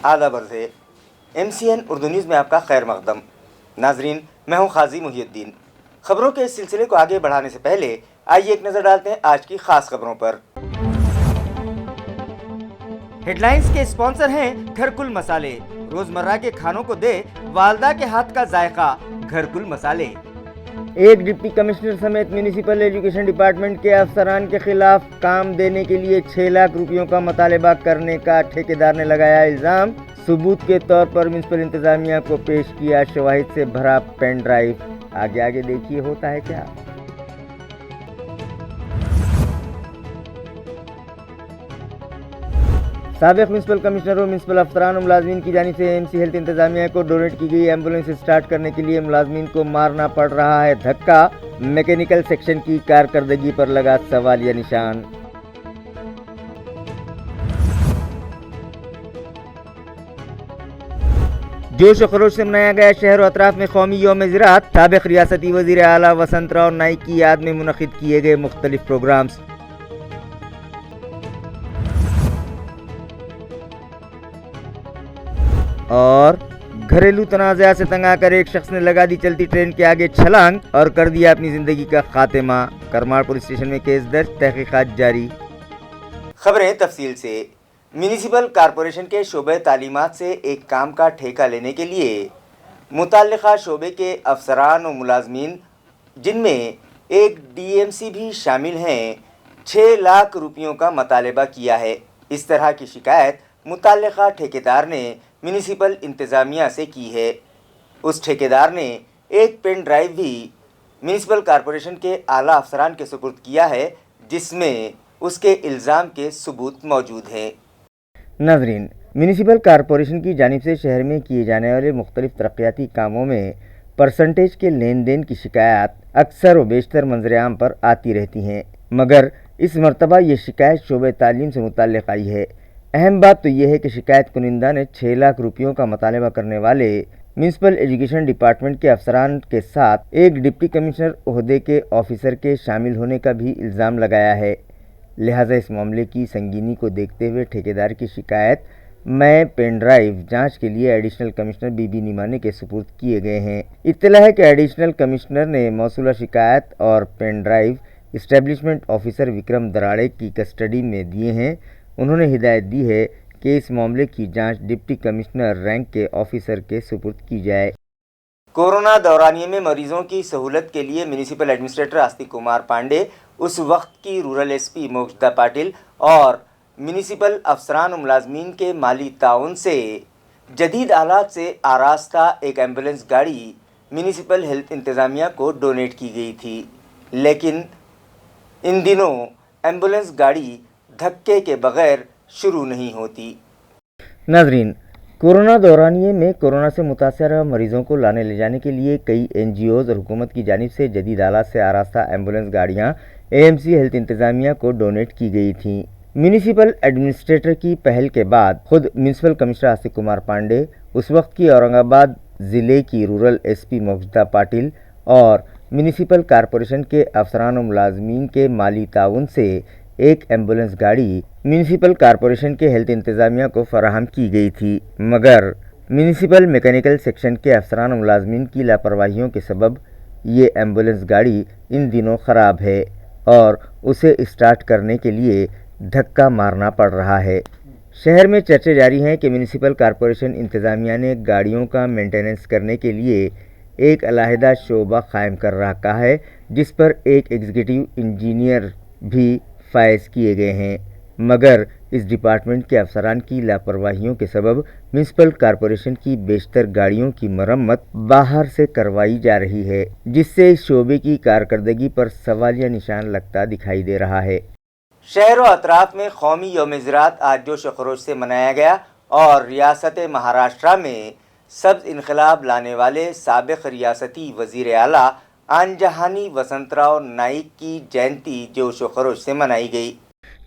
आदाब अर्ज़ है। MCN उर्दू न्यूज़ में आपका खैर मक़दम। नाजरीन, मैं हूँ खाजी मुहियुद्दीन। खबरों के इस सिलसिले को आगे बढ़ाने से पहले आइए एक नज़र डालते हैं आज की खास खबरों पर। हेडलाइंस के स्पॉन्सर हैं घरकुल मसाले। रोजमर्रा के खानों को दे वालदा के हाथ का जायका, घरकुल मसाले। एक डिप्टी कमिश्नर समेत म्यूनिसिपल एजुकेशन डिपार्टमेंट के अफसरान के खिलाफ काम देने के लिए 6 लाख रुपयों का मुतालबा करने का ठेकेदार ने लगाया इल्जाम। सबूत के तौर पर म्यूनिसिपल इंतजामिया को पेश किया शवाहिद से भरा पेन ड्राइव। आगे देखिए होता है क्या। साबिक म्यूनिसिपल कमिश्नर और म्यूनिसिपल अफसरान और मुलाजमीन की जानिब से AMC हेल्थ इंतजामिया को डोनेट की गई एम्बुलेंस स्टार्ट करने के लिए मुलाजमीन को मारना पड़ रहा है धक्का। मैकेनिकल सेक्शन की कारकर्दगी पर लगा सवालिया निशान। जोश व खरोश से मनाया गया शहर और अतराफ में कौमी यौम ज़राअत। साबिक रियासती वज़ीर आला वसंत राव नाइक की याद में मुनक़िद किए गए मुख्तलिफ प्रोग्राम्स। और घरेलू तनाज़ा से तंग आकर एक शख्स ने लगा दी चलती ट्रेन के आगे छलांग और कर दिया अपनी जिंदगी का खात्मा। करमाड़ पुलिस स्टेशन में केस दर्ज, तहकीकात जारी। खबरें तफसील से। म्यूनिसिपल कॉरपोरेशन के शोबे तालीमात से एक काम का ठेका लेने के लिए मुताल्लिक़ा शोबे के अफसरान और मुलाजमीन, जिनमें एक DMC भी शामिल हैं, 6 लाख रुपयों का मुतालबा किया है। इस तरह की शिकायत मुताल्लिक़ा ठेकेदार ने म्यूनिसिपल इंतज़ामिया से की है। उस ठेकेदार ने एक पेन ड्राइव भी म्यूनिसिपल कॉरपोरेशन के आला अफसरान के सुपुर्द किया है, जिसमें उसके इल्ज़ाम के सबूत मौजूद हैं। नाज़रीन, म्यूनिसिपल कॉरपोरेशन की जानिब से शहर में किए जाने वाले मुख्तलिफ तरक्याती कामों में परसेंटेज के लेन देन की शिकायत अक्सर व बेशतर मंजर-ए-आम पर आती रहती हैं, मगर इस मरतबा ये शिकायत शोबे तालीम से मुताल्लिक़ आई है। अहम बात तो यह है कि शिकायत कुनिंदा ने 6 लाख रुपयों का मुतालबा करने वाले म्यूनिसिपल एजुकेशन डिपार्टमेंट के अफसरान के साथ एक डिप्टी कमिश्नर ओहदे के ऑफिसर के शामिल होने का भी इल्ज़ाम लगाया है। लिहाजा इस मामले की संगीनी को देखते हुए ठेकेदार की शिकायत में पेन ड्राइव जाँच के लिए एडिशनल कमिश्नर बीबी निमाने के सुपुर्द किए गए हैं। इत्तला है कि एडिशनल कमिश्नर ने मौसूला शिकायत और pen drive establishment officer Vikram Darade की कस्टडी में दिए हैं। उन्होंने हिदायत दी है कि इस मामले की जांच डिप्टी कमिश्नर रैंक के ऑफिसर के सुपुर्द की जाए। कोरोना दौरानिये में मरीजों की सहूलत के लिए म्यूनिसिपल एडमिनिस्ट्रेटर आस्तिक कुमार पांडे, उस वक्त की रूरल SP मोक्षदा पाटिल और म्यूनिसिपल अफसरान और मुलाजमीन के माली ताउन से जदीद आलात से आरास्ता एक एम्बुलेंस गाड़ी म्यूनिसिपल हेल्थ इंतज़ामिया को डोनेट की गई थी, लेकिन इन दिनों एम्बुलेंस गाड़ी धक्के के बगैर शुरू नहीं होती। नाजरीन, कोरोना दौरानिये में कोरोना से मुतासर मरीजों को लाने ले जाने के लिए कई NGOs और हुकूमत की जानिब से जदीद आलात से आरास्ता एम्बुलेंस गाड़ियाँ AMC हेल्थ इंतज़ामिया को डोनेट की गई थीं। म्यूनिसिपल एडमिनिस्ट्रेटर की पहल के बाद खुद म्यूनिसिपल कमिश्नर आस्तिक कुमार पांडे, उस वक्त की औरंगाबाद ज़िले की रूरल SP मोक्षदा पाटिल और म्यूनिसिपल कॉरपोरेशन के अफसरान और मुलाजमीन के माली ताउन से एक एम्बुलेंस गाड़ी म्यूनिसिपल कॉरपोरेशन के हेल्थ इंतज़ामिया को फराहम की गई थी, मगर म्यूनिसिपल मैकेनिकल सेक्शन के अफसरान और मुलाजमीन की लापरवाहियों के सबब ये एम्बुलेंस गाड़ी इन दिनों ख़राब है और उसे स्टार्ट करने के लिए धक्का मारना पड़ रहा है। शहर में चर्चे जारी हैं कि म्यूनिसिपल कॉरपोरेशन इंतज़ामिया ने गाड़ियों का मेंटेनेंस करने के लिए एक अलहदा शोबा कायम कर रखा है, जिस पर एक एग्जीक्यूटिव इंजीनियर भी फायज किए गए हैं, मगर इस डिपार्टमेंट के अफसरान की लापरवाहियों के सबब म्यूनिसिपल कॉरपोरेशन की बेशतर गाड़ियों की मरम्मत बाहर से करवाई जा रही है, जिससे इस शोबे की कारकर्दगी पर सवालिया निशान लगता दिखाई दे रहा है। शहर व अतराफ में कौमी यौम ज़राअत आज जोश व खरोश से मनाया गया और रियासत महाराष्ट्र में सब्ज़ इनकलाब लाने वाले साबिक रियासती वज़ीर आला आनजहानी वसंत राव नाइक की जयंती जोश व खरोश से मनाई गई।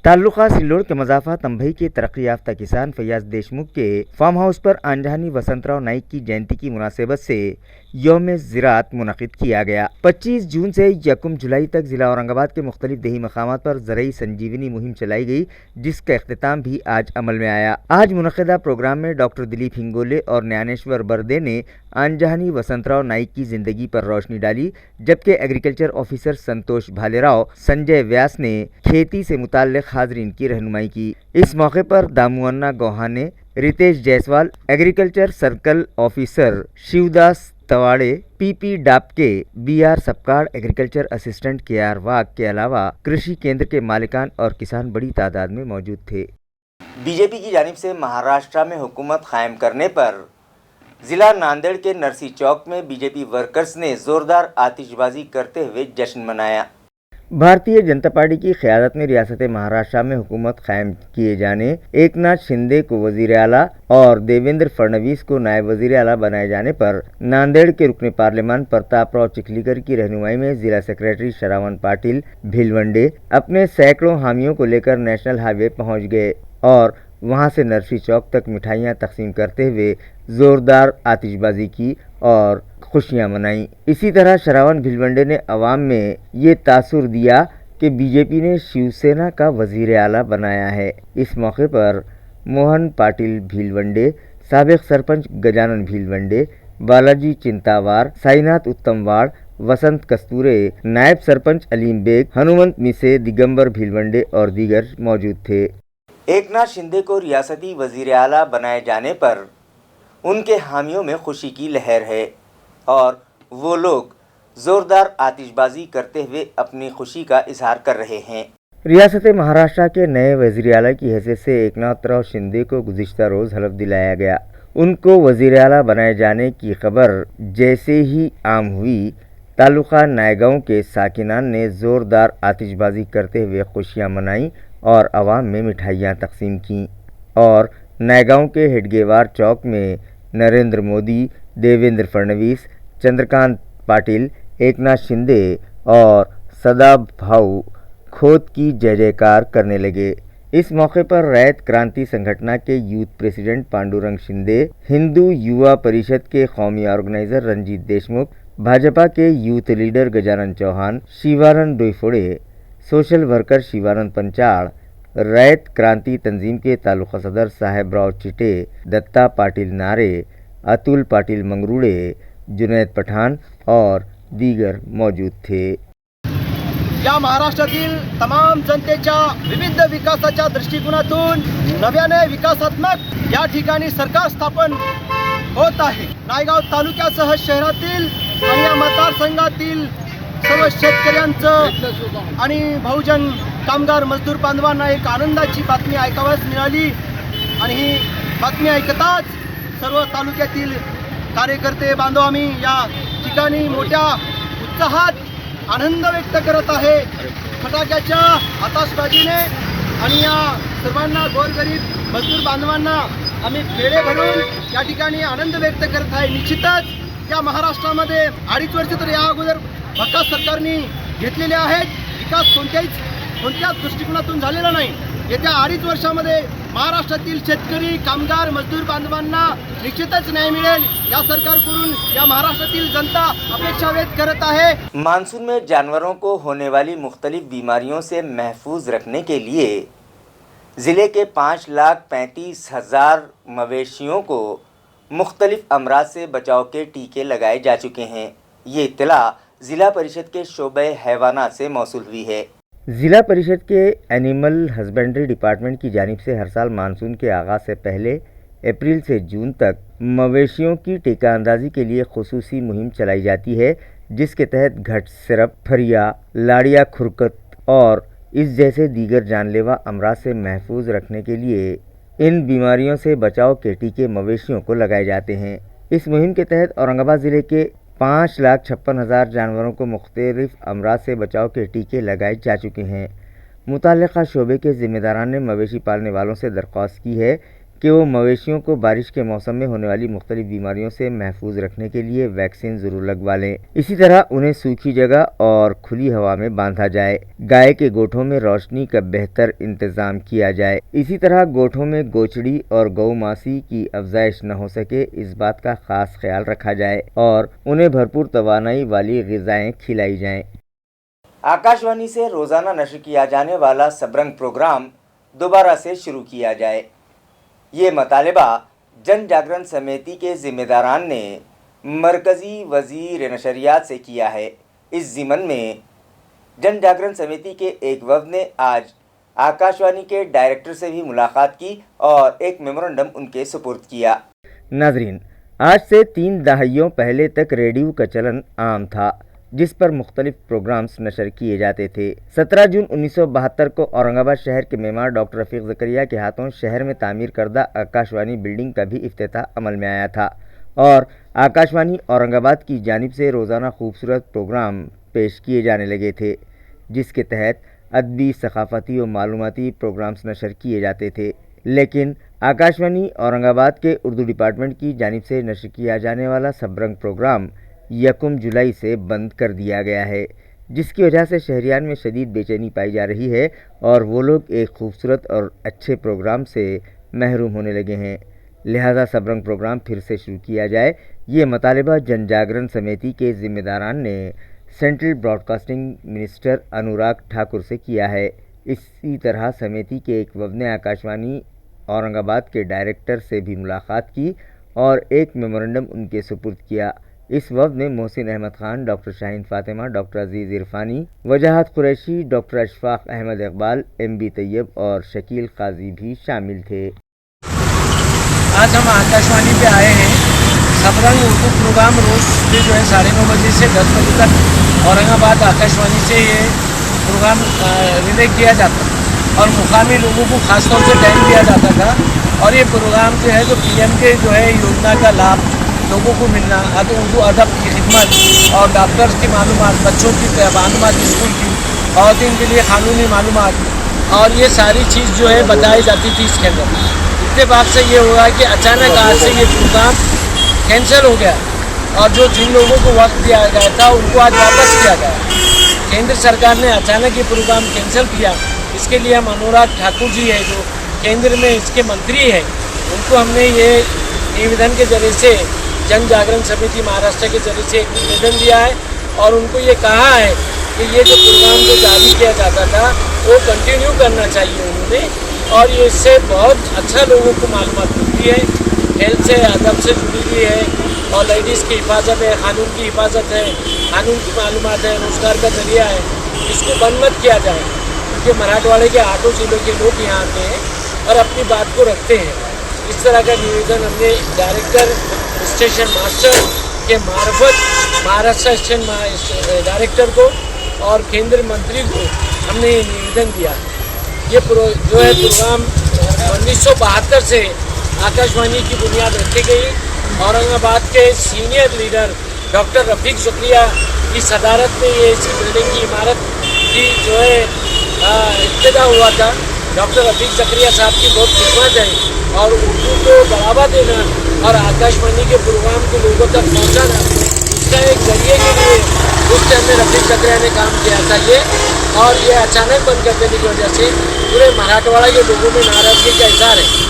تعلقہ سلوڑ کے مضافہ تمبئی کے ترقی یافتہ کسان فیاض دیشمکھ کے فارم ہاؤس پر آنجہانی وسنت راؤ نائک کی جینتی کی مناسبت سے یوم زراعت منعقد کیا گیا۔ 25 جون سے 1 جولائی تک ضلع اورنگ آباد کے مختلف دیہی مقامات پر زرعی سنجیونی مہم چلائی گئی، جس کا اختتام بھی آج عمل میں آیا۔ آج منعقدہ پروگرام میں ڈاکٹر دلیپ ہنگولے اور نیانیشور بردے نے آنجہانی وسنت راؤ نائک کی زندگی پر روشنی ڈالی، جبکہ ایگریکلچر آفیسر سنتوش بھالے راؤ سنجے ویاس نے کھیتی سے متعلق حاضرین کی رہنمائی کی۔ اس موقع پر دامو انا گوہانے، ریتیش جیسوال، ایگریکلچر سرکل آفیسر شیوداس تواڑے، پی پی ڈاپ کے بی آر سپکاڑ، ایگریکلچر اسسٹنٹ کے آر واگ کے علاوہ کرشی کیندر کے مالکان اور کسان بڑی تعداد میں موجود تھے۔ بی جے پی کی جانب سے مہاراشٹر میں حکومت قائم کرنے پر ضلع ناندیڑ کے نرسی چوک میں بی جے پی ورکرز نے زوردار آتش بازی کرتے ہوئے جشن منایا۔ بھارتیہ جنتا پارٹی کی قیادت میں ریاست مہاراشٹر میں حکومت قائم کیے جانے، ایک ناتھ شندے کو وزیر اعلیٰ اور دیویندر فڑنویس کو نائب وزیر اعلیٰ بنائے جانے پر ناندیڑ کے رکن پارلیمان پرتاپ راؤ چکلیکر کی رہنمائی میں ضلع سیکریٹری شراون پاٹل بھیلونڈے اپنے سینکڑوں حامیوں کو لے کر نیشنل ہائی وے پہنچ گئے اور وہاں سے نرسی چوک تک مٹھائیاں تقسیم کرتے ہوئے زوردار آتش بازی کی اور خوشیاں منائیں۔ اسی طرح شراون بھیلونڈے نے عوام میں یہ تاثر دیا کہ بی جے پی نے شیو سینا کا وزیر اعلیٰ بنایا ہے۔ اس موقع پر موہن پاٹل بھیلونڈے، سابق سرپنچ گجانن بھیلونڈے، بالاجی چنتاوار، سائیناتھ اتمواڑ، وسنت کستورے، نائب سرپنچ علیم بیگ، ہنومنت میسے، دگمبر بھیلونڈے اور دیگر موجود تھے۔ ایک ناتھ شندے کو ریاستی وزیر اعلیٰ بنائے جانے پر ان کے حامیوں میں خوشی کی لہر ہے اور وہ لوگ زوردار آتش بازی کرتے ہوئے اپنی خوشی کا اظہار کر رہے ہیں۔ ریاست مہاراشٹر کے نئے وزیر اعلیٰ کی حیثیت سے ایک ناتھ راؤ شندے کو گزشتہ روز حلف دلایا گیا۔ ان کو وزیر اعلیٰ بنائے جانے کی خبر جیسے ہی عام ہوئی، تعلقہ نائگاؤں کے ساکنان نے زوردار آتش بازی کرتے ہوئے خوشیاں منائیں اور عوام میں مٹھائیاں تقسیم کیں اور نائگاؤں کے ہڈگیوار چوک میں نریندر مودی، دیویندر فڑنویس، چندرکانت پاٹل، ایک ناتھ شندے اور سدا بھاؤ کھوت کی جے جے کار کرنے لگے۔ اس موقع پر ریت کرانتی سنگھٹنا کے یوتھ پریزیڈنٹ پانڈورنگ شندے، ہندو یووا پریشد کے قومی آرگنائزر رنجیت دیشمکھ، بھاجپا کے youth leader Gajanan Chavan, Shivanand Doifode, social worker Shivanand Panchad, Ret Kranti تنظیم کے تعلقہ صدر صاحب راؤ چٹے، دتا پاٹل نارے، اتل پاٹل منگروڑے، جنید پٹھان اور دیگر موجود تھے۔ या महाराष्ट्रातील तमाम जनतेच्या विविध विकासाच्या दृष्टिकोनातून नव्याने विकासात्मक या ठिकाणी सरकार स्थापन होत आहे। नायगाव तालुक्यासह शहरातील आणि या मतदारसंघातील सर्व शेतकऱ्यांचं आणि बहुजन कामगार मजदूर बांधवांना एक आनंदाची बातमी ऐकावयास मिळाली आणि ही बातमी ऐकताच सर्व तालुक्यातील कार्यकर्ते बांधव आम्ही या ठिकाणी मोठ्या उत्साहात आनंद व्यक्त करत आहे। फटाक्याच्या आताशबाजीने आणि या सर्वांना गोरगरीब मजदूर बांधवांना आम्ही पेढे भरून या ठिकाणी आनंद व्यक्त करत आहे। निश्चितच या महाराष्ट्रामध्ये 2.5 वर्ष तर या अगोदर भक्कास सरकारने घेतलेले आहेत। विकास कोणत्याच दृष्टिकोनातून झालेला नाही। येत्या 2.5 वर्षामध्ये महाराष्ट्रातील शेतकरी, कामगार, मजदूर बांधवांना निश्चितच न्याय मिळेल या सरकारकडून या महाराष्ट्रातील जनता अपेक्षा व्यक्त करत आहे। मानसून में जानवरों को होने वाली मुख्तलिफ बीमारियों से महफूज रखने के लिए ज़िले के 5,35,000 मवेशियों को मुख्तलिफ अमराज से बचाव के टीके लगाए जा चुके हैं। ये इत्तला ज़िला परिषद के शोबे हैवानात से मौसूल हुई है। ضلع परिषद کے اینیمل ہسبینڈری ڈپارٹمنٹ کی جانب سے ہر سال مانسون کے آغاز سے پہلے اپریل سے جون تک مویشیوں کی ٹیکہ اندازی کے لیے خصوصی مہم چلائی جاتی ہے، جس کے تحت گھٹ سرپ، پھریا، لاڑیا کھرکت اور اس جیسے دیگر جان لیوا امراض سے محفوظ رکھنے کے لیے ان بیماریوں سے بچاؤ کے ٹیکے مویشیوں کو لگائے جاتے ہیں۔ اس مہم کے تحت اورنگ آباد ضلع کے 5,56,000 جانوروں کو مختلف امراض سے بچاؤ کے ٹیکے لگائے جا چکے ہیں۔ متعلقہ شعبے کے ذمہ داران نے مویشی پالنے والوں سے درخواست کی ہے کہ وہ مویشیوں کو بارش کے موسم میں ہونے والی مختلف بیماریوں سے محفوظ رکھنے کے لیے ویکسین ضرور لگوا لیں۔ اسی طرح انہیں سوکھی جگہ اور کھلی ہوا میں باندھا جائے۔ گائے کے گوٹھوں میں روشنی کا بہتر انتظام کیا جائے۔ اسی طرح گوٹھوں میں گوچڑی اور گو ماسی کی افزائش نہ ہو سکے، اس بات کا خاص خیال رکھا جائے اور انہیں بھرپور توانائی والی غذائیں کھلائی جائیں۔ آکاشوانی سے روزانہ نشر کیا جانے والا سبرنگ پروگرام دوبارہ سے شروع کیا جائے۔ یہ مطالبہ جن جاگرن سمیتی کے ذمہ داران نے مرکزی وزیر نشریات سے کیا ہے۔ اس ضمن میں جن جاگرن سمیتی کے ایک وفد نے آج آکاشوانی کے ڈائریکٹر سے بھی ملاقات کی اور ایک میمورنڈم ان کے سپرد کیا۔ ناظرین، آج سے 3 دہائیوں پہلے تک ریڈیو کا چلن عام تھا، جس پر مختلف پروگرامز نشر کیے جاتے تھے۔ 17 جون 1972 کو اورنگ آباد شہر کے معمار ڈاکٹر رفیق زکریا کے ہاتھوں شہر میں تعمیر کردہ آکاشوانی بلڈنگ کا بھی افتتاح عمل میں آیا تھا اور آکاشوانی اورنگ آباد کی جانب سے روزانہ خوبصورت پروگرام پیش کیے جانے لگے تھے، جس کے تحت ادبی، ثقافتی و معلوماتی پروگرامز نشر کیے جاتے تھے۔ لیکن آکاشوانی اورنگ آباد کے اردو ڈپارٹمنٹ کی جانب سے نشر کیا جانے والا سبرنگ پروگرام 1 جولائی سے بند کر دیا گیا ہے، جس کی وجہ سے شہریان میں شدید بے چینی پائی جا رہی ہے اور وہ لوگ ایک خوبصورت اور اچھے پروگرام سے محروم ہونے لگے ہیں۔ لہذا سبرنگ پروگرام پھر سے شروع کیا جائے، یہ مطالبہ جن جاگرن سمیتی کے ذمہ داران نے central broadcasting minister Anurag Thakur سے کیا ہے۔ اسی طرح سمیتی کے ایک وفد نے آکاشوانی اورنگ آباد کے ڈائریکٹر سے بھی ملاقات کی اور ایک میمورنڈم ان کے سپرد کیا۔ اس وفد میں Mohsin Ahmed Khan, doctor Shaheen Fatima, doctor Aziz Irfani, Wajahat Qureshi, doctor Ashfaq Ahmed Iqbal, M B Tayyab اور شکیل قاضی بھی شامل تھے۔ آج ہم آکاشوانی پہ آئے ہیں۔ سبرنگ اردو پروگرام روز جو ہے 9:30 بجے سے 10 بجے تک اورنگ آباد آکاشوانی سے یہ پروگرام ریلے کیا جاتا ہے اور مقامی لوگوں کو خاص طور سے ٹائم دیا جاتا تھا، اور یہ پروگرام جو ہے جو پی ایم کے جو ہے یوجنا کا لابھ لوگوں کو ملنا، اردو ادب کی خدمت اور ڈاکٹرز کی معلومات، بچوں کی معلومات، اسکول کی، خواتین کے لیے قانونی معلومات، اور یہ ساری چیز جو ہے بتائی جاتی تھی اس کے اندر۔ اتفاق سے یہ ہوا کہ اچانک آج سے یہ پروگرام کینسل ہو گیا، اور جن لوگوں کو وقت دیا گیا تھا ان کو آج واپس کیا گیا۔ کیندر سرکار نے اچانک یہ پروگرام کینسل کیا، اس کے لیے ہم انوراگ ٹھاکر جی ہے جو کیندر میں اس کے منتری ہیں، ان کو ہم نے یہ نویدن کے ذریعے سے جن جاگرن سمیتی مہاراشٹر کے ذریعے سے ایک نویدن دیا ہے اور ان کو یہ کہا ہے کہ یہ جو پروگرام جو جاری کیا جاتا تھا وہ کنٹینیو کرنا چاہیے انہوں نے، اور یہ اس سے بہت اچھا لوگوں کو معلومات ملتی ہے، ہیلتھ سے، ادب سے جڑی ہوئی ہے، اور لیڈیز کی حفاظت ہے، قانون کی حفاظت ہے، قانون کی معلومات ہے، روزگار کا ذریعہ ہے۔ اس کو بند مت کیا جائے، کیونکہ مراٹھواڑے کے 8 ضلعوں کے لوگ یہاں آتے ہیں اور اپنی بات کو رکھتے ہیں۔ اس طرح کا نویدن ہم نے ڈائریکٹر اسٹیشن ماسٹر کے معرفت مہاراشٹر اسٹیشن ڈائریکٹر کو اور کیندر منتری کو ہم نے یہ نویدن دیا۔ یہ جو ہے پروگرام 1972 سے آکاشوانی کی بنیاد رکھی گئی۔ اورنگ آباد کے سینئر لیڈر ڈاکٹر رفیق زکریا کی صدارت میں یہ اسی بلڈنگ کی عمارت کی جو ہے ابتدا ہوا تھا۔ ڈاکٹر رفیق زکریا صاحب کی بہت خدمت ہے، اور اردو کو بڑھاوا دینا اور آکاشوانی کے پروگرام کو لوگوں تک پہنچانا، اس کا ایک ذریعے کے لیے اس ٹائم میں رفیق زکریا نے کام کیا تھا اور یہ اچانک بند کر دینے کی وجہ سے پورے مراٹھواڑہ کے لوگوں میں ناراضگی کا اظہار ہے۔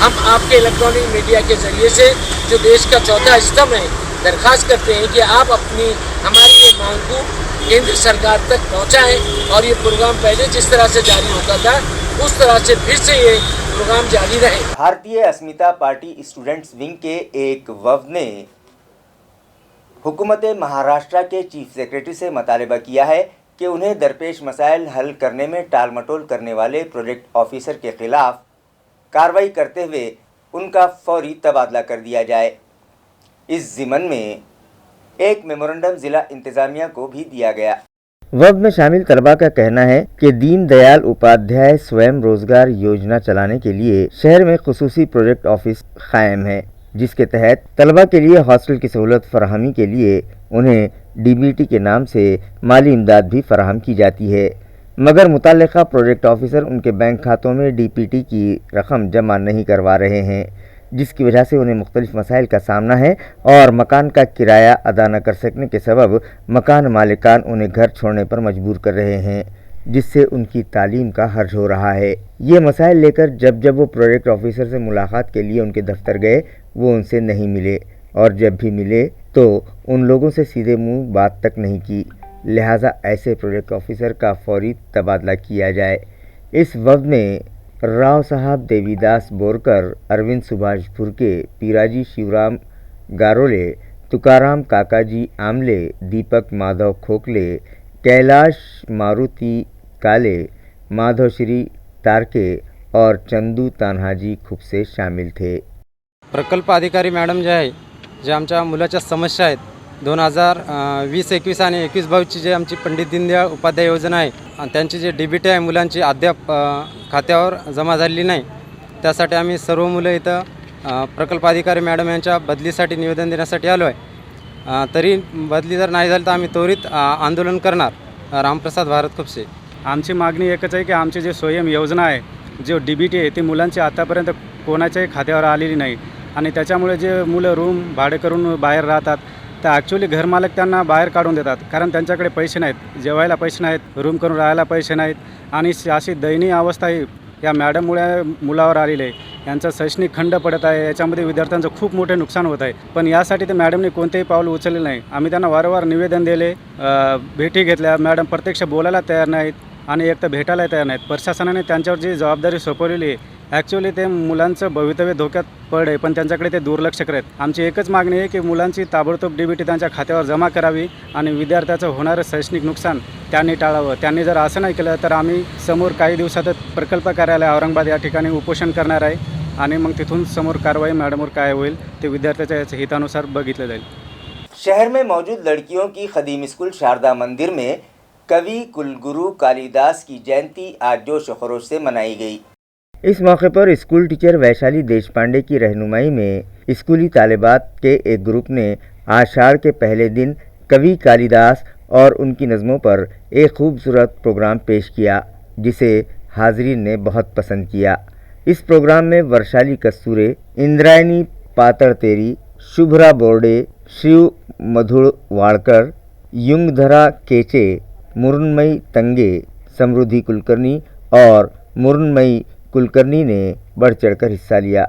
ہم آپ کے الیکٹرانک میڈیا کے ذریعے سے جو دیش کا چوتھا استمبھ ہے درخواست کرتے ہیں کہ آپ ہماری یہ مانگ کو کیندر سرکار تک پہنچائیں اور یہ پروگرام پہلے جس طرح سے جاری ہوتا تھا اس طرح سے پھر سے یہ پروگرام جاری رہے۔ بھارتیہ اسمیتا پارٹی اسٹوڈنٹس ونگ کے ایک وفد نے حکومت مہاراشٹر کے چیف سیکرٹری سے مطالبہ کیا ہے کہ انہیں درپیش مسائل حل کرنے میں ٹال مٹول کرنے والے پروجیکٹ آفیسر کے خلاف کارروائی کرتے ہوئے ان کا فوری تبادلہ کر دیا جائے۔ اس ضمن میں ایک میمورنڈم ضلع انتظامیہ کو بھی دیا گیا۔ وفد میں شامل طلباء کا کہنا ہے کہ دین دیال اپادھیائے سویم روزگار یوجنا چلانے کے لیے شہر میں خصوصی پروجیکٹ آفس قائم ہے، جس کے تحت طلباء کے لیے ہاسٹل کی سہولت فراہمی کے لیے انہیں ڈی بی ٹی کے نام سے مالی امداد بھی فراہم کی جاتی ہے۔ मगर मुतल्लिका प्रोजेक्ट ऑफिसर उनके बैंक खातों में डीपीटी की रकम जमा नहीं करवा रहे हैं, जिसकी वजह से उन्हें मुख्तलिफ मसाइल का सामना है और मकान का किराया अदा न कर सकने के सबब मकान मालिकान उन्हें घर छोड़ने पर मजबूर कर रहे हैं, जिससे उनकी तालीम का हर्ज हो रहा है। ये मसाइल लेकर जब जब वो प्रोजेक्ट ऑफिसर से मुलाकात के लिए उनके दफ्तर गए, वो उनसे नहीं मिले और जब भी मिले तो उन लोगों से सीधे मुंह बात तक नहीं की। लिहाजा ऐसे प्रोजेक्ट ऑफिसर का फौरी तबादला किया जाए। इस वक्त में राव साहब देवीदास बोरकर, अरविंद सुभाष फुरके, पीराजी शिवराम गारोले, तुकाराम काकाजी आमले, दीपक माधव खोखले, कैलाश मारुति काले, माधवश्री तारके और चंदू तान्हाजी खुपसे शामिल थे। प्रकल्प अधिकारी मॅडम जे आहे, जे आमच्या मुलाच्या समस्या आहेत 2020-21 आणि 21-22ची जे आमची पंडित दीनदयाळ उपाध्याय योजना आहे आणि त्यांची जे डीबीटी आहे मुलांची अद्याप खात्यावर जमा झालेली नाही, त्यासाठी आम्ही सर्व मुलं इथं प्रकल्प अधिकारी मॅडम यांच्या बदलीसाठी निवेदन देण्यासाठी आलो आहे। तरी बदली जर नाही झाली तर आम्ही त्वरित आंदोलन करणार। रामप्रसाद भारत खुपसे। आमची मागणी एकच आहे की आमची जी स्वयं योजना आहे, जो डीबीटी आहे, ती मुलांची आतापर्यंत कोणाच्याही खात्यावर आलेली नाही आणि त्याच्यामुळे जे मुलं रूम भाडे करून बाहेर राहतात तर ॲक्च्युली घरमालक त्यांना बाहेर काढून देतात, कारण त्यांच्याकडे पैसे नाहीत, जेवायला पैसे नाहीत, रूम करून राहायला पैसे नाहीत आणि अशी दयनीय अवस्था ही या मॅडममुळे मुलावर आलेली आहे। यांचा शैक्षणिक खंड पडत आहे, याच्यामध्ये विद्यार्थ्यांचं खूप मोठे नुकसान होत आहे, पण यासाठी ते मॅडमने कोणतेही पाऊल उचलले नाही। आम्ही त्यांना वारंवार निवेदन दिले, भेटी घेतल्या, मॅडम प्रत्यक्ष बोलायला तयार नाहीत आणि एक तर भेटायला तयार नाहीत। प्रशासनाने त्यांच्यावर जी जबाबदारी सोपवलेली आहे, ॲक्च्युली ते मुलांचं भवितव्य धोक्यात पड आहे, पण त्यांच्याकडे ते दुर्लक्ष करत। आमची एकच मागणी आहे की मुलांची ताबडतोब डीबीटी त्यांच्या खात्यावर जमा करावी आणि विद्यार्थ्याचं होणारं शैक्षणिक नुकसान त्यांनी टाळावं। त्यांनी जर असं नाही केलं तर आम्ही समोर काही दिवसातच प्रकल्प कार्यालय औरंगाबाद या ठिकाणी उपोषण करणार आहे आणि मग तिथून समोर कारवाई मॅडमवर काय होईल ते विद्यार्थ्याच्या हितानुसार बघितलं जाईल। शहर में मौजूद लड़कियों की खदीम स्कूल शारदा मंदिर में कवि कुलगुरु कालिदास की जयंती आज जोश खरोश से मनाई गई। इस मौके पर स्कूल टीचर वैशाली देशपांडे की रहनुमाई में स्कूली तालिबात के एक ग्रुप ने आषाढ़ के पहले दिन कवि कालिदास और उनकी नज़मों पर एक खूबसूरत प्रोग्राम पेश किया, जिसे हाजरीन ने बहुत पसंद किया। इस प्रोग्राम में वर्षाली कस्तूरे, इंद्रायणी पातरतेरी, शुभ्रा बोर्डे, शिव मधुर वाड़कर, युंगधरा केचे, मुरनमयी तंगे, समृद्धि कुलकर्णी और मुरनमयी कुलकर्णी ने बढ़ चढ़कर हिस्सा लिया,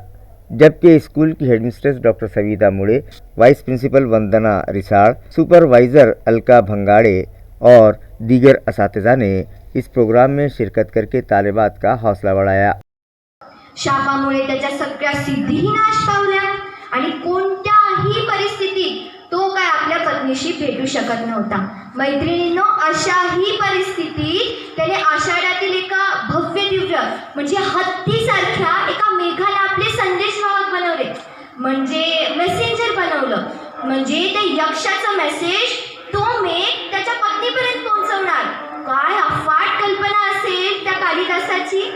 जबकि स्कूल की हेडमिस्ट्रेस डॉक्टर सविता मुड़े, वाइस प्रिंसिपल वंदना रिसाड़, सुपरवाइज़र अलका भंगाड़े और दीगर असातिज़ा ने इस प्रोग्राम में शिरकत करके तालिबात का हौसला बढ़ाया। शापामुळे त्याच्या सगळ्या सिद्धीही नाश पावल्या आणि कोणत्याही परिस्थितीत तो काय आपल्या पत्नीशी भेटू शकत नव्हता। मैत्रिणींनो, अशाही परिस्थितीत त्याने आषाढातील एका भव्य दिव्य म्हणजे हत्तीसारख्या एका मेघाला आपले संदेश वाहक बनवले, म्हणजे मेसेंजर बनवलं, म्हणजे ते यक्षाचा मेसेज तो मेघ त्याच्या पत्नीपर्यंत पोहोचवणार। काय अफाट कल्पना असेल त्या कालिदासाची।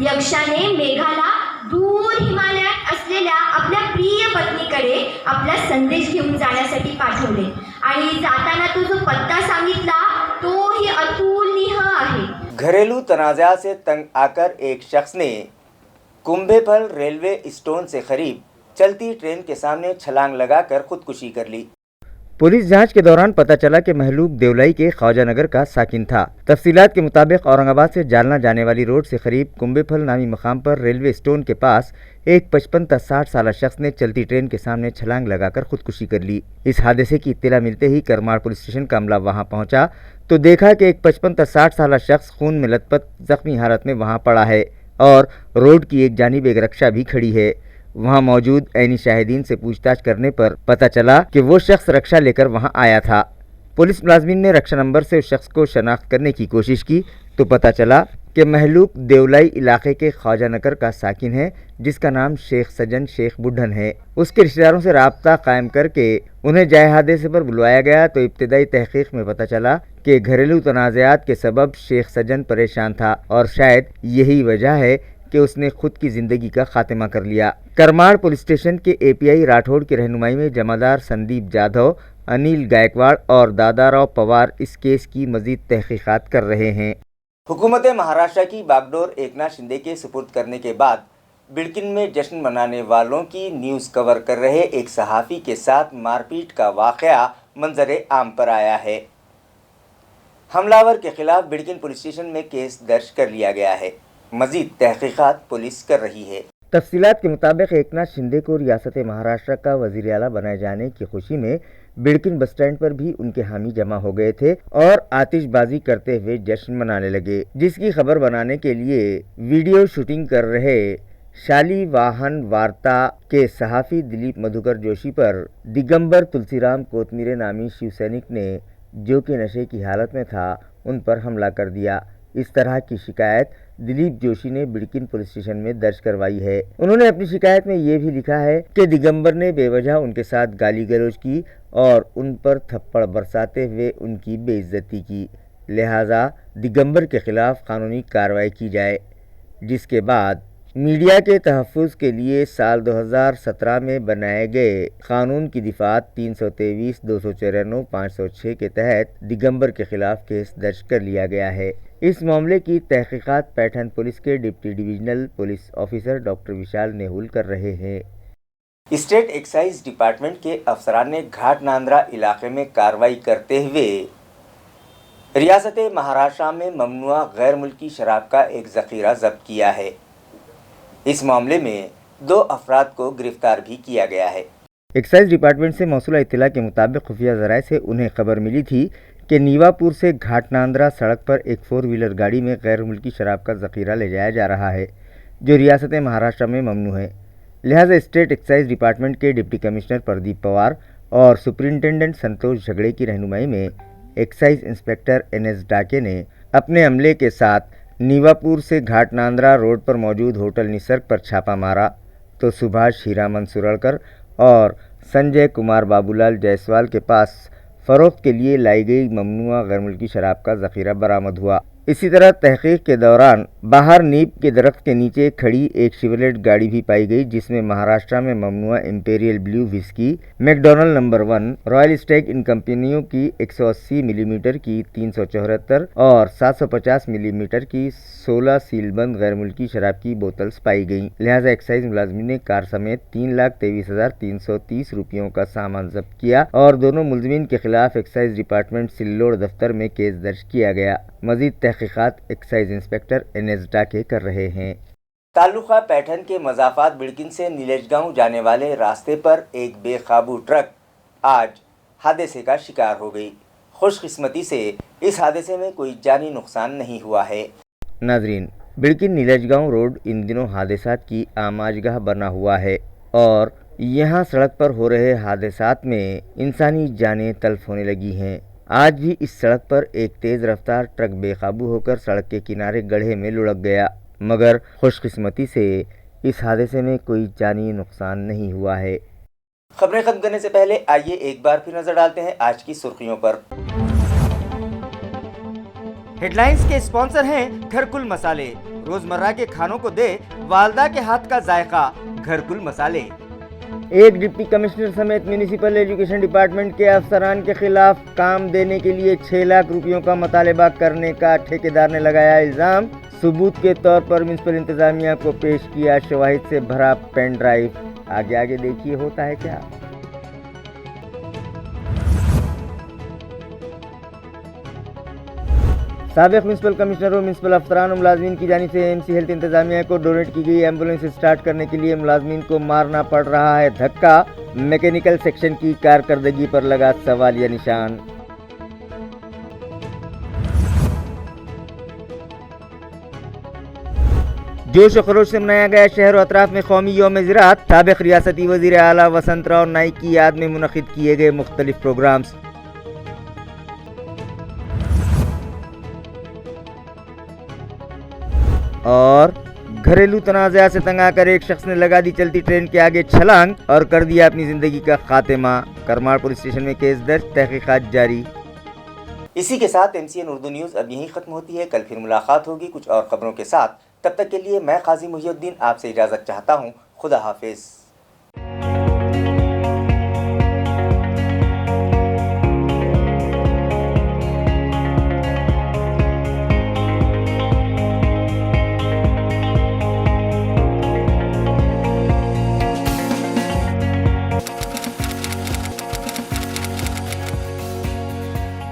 यक्षाने मेघाला दूर हिमालयात असलेल्या आपल्या प्रिय पत्नीकडे आपला संदेश घेऊन जाण्यासाठी पाठवले आणि जाताना तो जो पत्ता सांगितला तोही अतुलनीय आहे। घरेलू तनाज़ा से तंग आकर एक शख्स ने कुंभेफल रेलवे स्टेशन से करीब चलती ट्रेन के सामने छलांग लगाकर खुदकुशी कर ली। पुलिस जांच के दौरान पता चला कि महलूक देवलाई के ख्वाजा नगर का साकिन था। तफसीलात के मुताबिक औरंगाबाद से जालना जाने वाली रोड से करीब कुंभेफल नामी मकाम पर रेलवे स्टेशन के पास एक 55 से 60 साल शख्स ने चलती ट्रेन के सामने छलांग लगाकर खुदकुशी कर ली। इस हादसे की इत्तला मिलते ही करमाड़ पुलिस स्टेशन का अमला वहां पहुंचा तो देखा कि एक 55 से 60 साल शख्स खून में लथपथ जख्मी हालत में वहां पड़ा है और रोड की एक जानिब एक रक्षा भी खड़ी है। वहां मौजूद ऐनी शाहिदीन से पूछताछ करने पर पता चला कि वो शख्स रक्षा लेकर वहां आया था। पुलिस मुलाजमीन ने रक्षा नंबर से उस शख्स को शनाख्त करने की कोशिश की तो पता चला कि महलूक देवलाई इलाके के ख्वाजा नगर का साकिन है, जिसका नाम शेख सजन शेख बुढ़न है। उसके रिश्तेदारों से राब्ता कायम करके उन्हें जाए हादसे पर बुलवाया गया तो इब्तदाई तहकीक में पता चला कि घरेलू तनाज़ात के सबब शेख सजन परेशान था और शायद यही वजह है कि उसने खुद की ज़िंदगी का खात्मा कर लिया। करमाड़ पुलिस स्टेशन के एपीआई राठौड़ की रहनुमाई में जमादार संदीप जाधव, अनिल गायकवाड़ और दादाराव पवार इस केस की मज़ीद तहकीकात कर रहे हैं। हुकूमत महाराष्ट्र की बागडोर एकनाथ शिंदे के सुपुर्द करने के बाद बिड़किन में जश्न मनाने वालों की न्यूज़ कवर कर रहे एक सहाफ़ी के साथ मारपीट का वाक़या मंजरे आम पर आया है। हमलावर के खिलाफ बिड़किन पुलिस स्टेशन में केस दर्ज कर लिया गया है। मजीद तहकीकात पुलिस कर रही है। तफसीलात के मुताबिक एकनाथ शिंदे को रियासत महाराष्ट्र का वज़ीर आला बनाए जाने की खुशी में बिड़किन बस स्टैंड पर भी उनके हामी जमा हो गए थे और आतिशबाजी करते हुए जश्न मनाने लगे, जिसकी खबर बनाने के लिए वीडियो शूटिंग कर रहे शाली वाहन वार्ता के सहाफ़ी दिलीप मधुकर जोशी पर दिगंबर तुलसीराम कोतमीरे नामी शिव सैनिक ने, जो कि नशे की हालत में था, उन पर हमला कर दिया। इस तरह की शिकायत दिलीप जोशी ने बिड़किन पुलिस स्टेशन में दर्ज करवाई है। उन्होंने अपनी शिकायत में ये भी लिखा है कि दिगंबर ने बेवजह उनके साथ गाली गलौज की और उन पर थप्पड़ बरसाते हुए उनकी बेइज्जती की, लिहाजा दिगंबर के खिलाफ कानूनी कार्रवाई की जाए। जिसके बाद मीडिया के तहफ़्फ़ुज़ के लिए साल 2017 में बनाए गए कानून की दिफात 323, 294, 506 के तहत दिगंबर के खिलाफ केस दर्ज कर लिया गया है। इस मामले की तहकीकात पैठन पुलिस के deputy divisional police officer doctor Vishal Nehul कर रहे हैं। स्टेट एक्साइज डिपार्टमेंट के अफसरान ने घाट नांद्रा इलाके में कार्रवाई करते हुए रियासत महाराष्ट्र में ममनुआ गैर मुल्की शराब का एक ज़ख़ीरा ज़ब्त किया है। इस मामले में 2 अफराद को गिरफ्तार भी किया गया है। एक्साइज डिपार्टमेंट से मौसूला इत्तला के मुताबिक खुफिया ज़राए से उन्हें खबर मिली थी कि नीवापुर से घाट नांद्रा सड़क पर एक 4 व्हीलर गाड़ी में गैर मुल्की शराब का ज़ख़ीरा ले जाया जा रहा है, जो रियासत महाराष्ट्र में ममनू है। लिहाजा स्टेट एक्साइज डिपार्टमेंट के डिप्टी कमिश्नर प्रदीप पवार और सुपरिंटेंडेंट संतोष झगड़े की रहनुमाई में एक्साइज इंस्पेक्टर NS डाके ने अपने अमले के साथ नीवापुर से घाट नांद्रा रोड पर मौजूद होटल निसर्ग पर छापा मारा तो सुभाष हीरामन सुरड़कर और संजय कुमार बाबूलाल जायसवाल के पास फ़रोख्त के लिए लाई गई ममनुआ गैर मुल्की शराब का ज़ख़ीरा बरामद हुआ। इसी तरह तहक़ीक़ के दौरान बाहर नीम के दरख्त के नीचे खड़ी एक शिवलेट गाड़ी भी पाई गई, जिसमें महाराष्ट्र में ममनुआ imperial blue whisky, McDonald number 1, royal stag इन कंपनियों की 180 मिलीमीटर की 374 और 750 मिलीमीटर की 16 सीलबंद गैर मुल्की शराब की बोतल्स पाई गईं। लिहाजा एक्साइज मुलाजमिन ने कार समेत 3,23,330 रुपयों का सामान जब्त किया और दोनों मुलजमिन के खिलाफ एक्साइज डिपार्टमेंट सिल्लोड दफ्तर में केस दर्ज किया गया। मजीद तहकीकात एक्साइज इंस्पेक्टर NS डाके कर रहे हैं। तालुका पैठन के मजाफात बिड़किन से नीलेशगांव जाने वाले रास्ते पर एक बेकाबू ट्रक आज हादसे का शिकार हो गई। खुशकिस्मती से इस हादसे में कोई जानी नुकसान नहीं हुआ है। नाजरीन, बिड़किन नीलेशगांव रोड इन दिनों हादसात की आमाजगाह बना हुआ है और यहाँ सड़क पर हो रहे हादसात में इंसानी जानें तल्फ होने लगी हैं। आज भी इस सड़क पर एक तेज़ रफ्तार ट्रक बेकाबू होकर सड़क के किनारे गड्ढे में लुढ़क गया, मगर खुशकिस्मती से इस हादसे में कोई जानी नुकसान नहीं हुआ है। खबरें खत्म करने से पहले आइए एक बार फिर नजर डालते हैं आज की सुर्खियों पर। हेडलाइंस के स्पॉन्सर हैं घरकुल मसाले। रोजमर्रा के खानों को दे वालदा के हाथ का जायका, घरकुल मसाले। एक डिप्टी कमिश्नर समेत म्यूनिसिपल एजुकेशन डिपार्टमेंट के अफसरान के खिलाफ काम देने के लिए 6 लाख रुपयों का मुतालबा करने का ठेकेदार ने लगाया इल्ज़ाम। सबूत के तौर पर म्यूनिसिपल इंतजामिया को पेश किया शवाहिद से भरा पेन ड्राइव। आगे देखिए होता है क्या। साबिक म्यूनिसिपल कमिश्नर और म्यूनिसिपल अफसरान और मुलाजमीन की जानिब से MC हेल्थ इंतजामिया को डोनेट की गई एम्बुलेंस स्टार्ट करने के लिए मुलाजमीन को मारना पड़ रहा है धक्का। मैकेनिकल सेक्शन की कारकर्दगी पर लगा सवालिया निशान। जोश और खरोश से मनाया गया शहर और अतराफ में कौमी यौम ज़राअत। साबिक रियासती वज़ीर आला वसंत राव नाइक की याद में मुनक़िद किए गए मुख्तलिफ प्रोग्राम्स। और घरेलू तनाज़ा से तंग आकर एक शख्स ने लगा दी चलती ट्रेन के आगे छलांग और कर दिया अपनी ज़िंदगी का खात्मा। करमाड़ पुलिस स्टेशन में केस दर्ज, तहकीकात जारी। इसी के साथ MCN उर्दू न्यूज़ अब यहीं ख़त्म होती है। कल फिर मुलाकात होगी कुछ और ख़बरों के साथ। तब तक के लिए मैं काजी मुहिउद्दीन आपसे इजाज़त चाहता हूँ। खुदा हाफिज़।